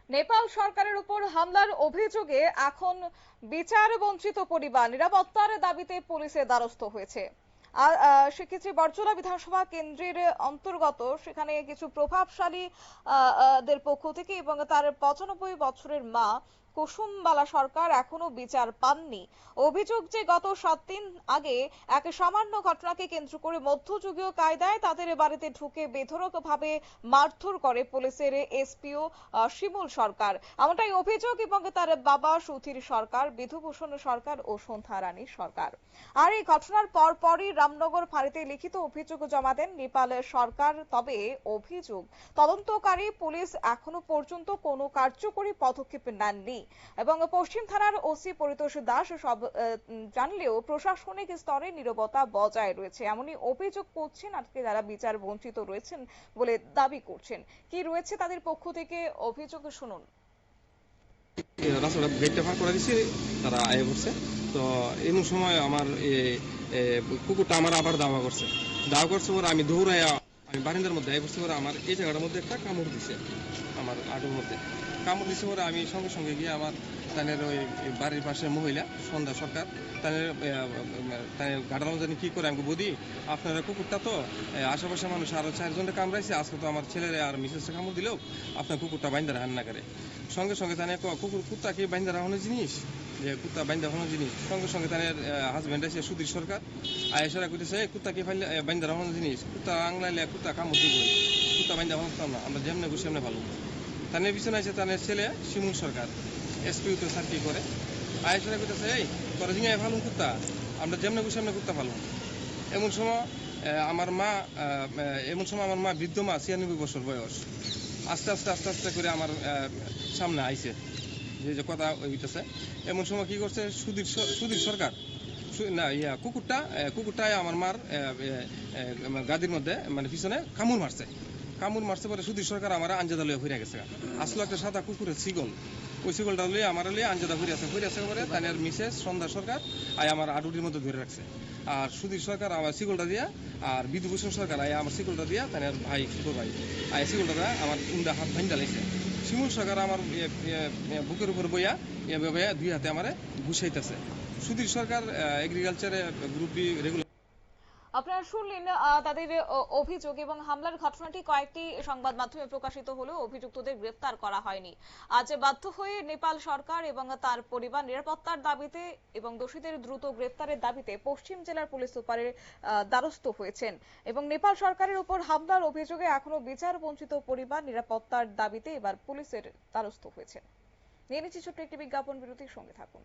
নেপাল সরকারের উপর হামলার অভিযোগে এখন বিচার বঞ্চিত পরিবার নিরাপত্তার দাবিতে পুলিশের দ্বারস্থ হয়েছে। আর সেক্ষেত্রে বরজলা বিধানসভা কেন্দ্রের অন্তর্গত সেখানে কিছু প্রভাবশালী দের পক্ষ থেকে এবং তার 95 বছরের মা কুসুমবালা সরকার এখনো বিচার পাননি। অভিযোগ যে গত 7 দিন আগে এক সামান্য ঘটনাকে কেন্দ্র করে মধ্যযুগীয় কায়দায় তাদের বাড়িতে ঢুকে বেধড়কভাবে মারধর করে পুলিশের এসপিও শিমুল সরকার, এমনটাই অভিযোগ। এবং তার বাবা সুধীর সরকার, বিধুভূষণ সরকার ও সন্ধ্যা রানী সরকার। আর এই ঘটনার পরপরই রামনগর ফাঁড়িতে লিখিত অভিযোগ জমা দেন নেপাল সরকার। তবে অভিযোগ তদন্তকারী পুলিশ এখনো পর্যন্ত কোনো কার্যকরী পদক্ষেপ নেননি এবং পশ্চিম থানার ওসি পরিতোষ দাস সব জানলেও প্রশাসনিক স্তরে নীরবতা বজায় রয়েছে, এমনই অভিযোগ করছেন আজকে যারা বিচার বঞ্চিত রয়েছেন বলে দাবি করছেন। কি রয়েছে তাদের পক্ষ থেকে অভিযোগ শুনুন। রাস্তাটা গেটটা ফাঁক করে দিছি, তারা আয়ে পড়ছে। তো এমন সময় আমার কুকুরটা আমার আবার দাওয়া করছে পরে আমি দৌড়াইয়া আমি বারিন্দার মধ্যে আয়ে পড়ছি। পরে আমার এই জায়গাটার মধ্যে একটা কামড় দিছে, আমার আঁটুর মধ্যে কামড় দিছে। পরে আমি সঙ্গে সঙ্গে গিয়ে আমার তাদের ওই বাড়ির পাশে মহিলা সন্ধ্যা সরকার তাদের গাড়ার মধ্যে কি করে আমি বদি আপনার কুকুরটা তো আশেপাশে মানুষ আরো 4 জনকে কামড়াইছে, আজকে তো আমার ছেলেরা আর মিসেসকে কামড় দিলেও আপনার কুকুরটা বাইন্দা রাখান না করে। সঙ্গে সঙ্গে তাদের কুত্তা কি বাইন্দা রাখানোর জিনিস, যে কুত্তা বাইন্দা রাখানোর জিনিস। সঙ্গে সঙ্গে তাদের হাজব্যান্ড আছে সুধীর সরকার আয়েসারা করতেছে কুত্তা কি বাইন্দা রাখানোর জিনিস, কুত্তা আংলাইলে কুত্তা কামড় দিব, কুত্তা বাইন্দা রাখতাম না, আমরা যেমনে বসে এমনি ভালো। তাদের পিছনে আছে তাদের ছেলে শিমুল সরকার, এসপিউ তো স্যার কি করে আয়েসারা করতেছে এই তোরা জিঙায় ভালো কুত্তা, আমরা যেমনে বসে এমনি কুত্তা ভালো। এমন সময় আমার মা বৃদ্ধ মা 96 বছর বয়স আস্তে আস্তে আস্তে আস্তে করে আমার সামনে আইছে, যে কথা হইতেছে। এমন সময় কি করছে সুধীর সরকার না কুকুরটায় আমার মার গাদির মধ্যে মানে পিছনে কামড় মারছে। পরে সুধীর সরকার আমার আঞ্জাদা লইয়া ফিরে গেছে। আসলো একটা সাদা কুকুরের ছিগল, ওই ছিগলটা লইয়া আমার লইয়া আঞ্জাদা ফিরে আছে পরে তাদের মিসেস সন্ধ্যা সরকার আমার আডুটির মধ্যে ধরে রাখছে। আর সুধীর সরকার আমার ছিগলটা দিয়া আর বিধুভূষণ সরকার আমার ছিগলটা দিয়া তাদের ভাই ছোট ভাই ছিগলটা আমার উন্ডা হাত ভাঙ জ্বালাইছে। শিমুল সরকার আমার বুকের উপর বইয়া এভাবে 2 হাতে আমার ঘুষাইতেছে। সুধীর সরকার এগ্রিকালচারে গ্রুপ বি রেগুলার। আপনারা শুনলেন তাদের অভিযোগ এবং হামলার ঘটনাটি কয়েকটি সংবাদ মাধ্যমে প্রকাশিত হলেও অভিযুক্তদের গ্রেফতার করা হয়নি। আজ বাধ্য হয়ে নেপাল সরকার এবং তার পরিবার নিরাপত্তার দাবিতে এবং দোষীদের দ্রুত গ্রেফতারের দাবিতে পশ্চিম জেলার পুলিশ সুপারের দ্বারস্থ হয়েছেন এবং নেপাল সরকারের উপর হামলার অভিযোগে এখনো বিচার বঞ্চিত পরিবার নিরাপত্তার দাবিতে এবার পুলিশের দ্বারস্থ হয়েছেন। নিয়ে নিচ্ছি ছোট্ট একটি বিজ্ঞাপন বিরতির সঙ্গে থাকুন।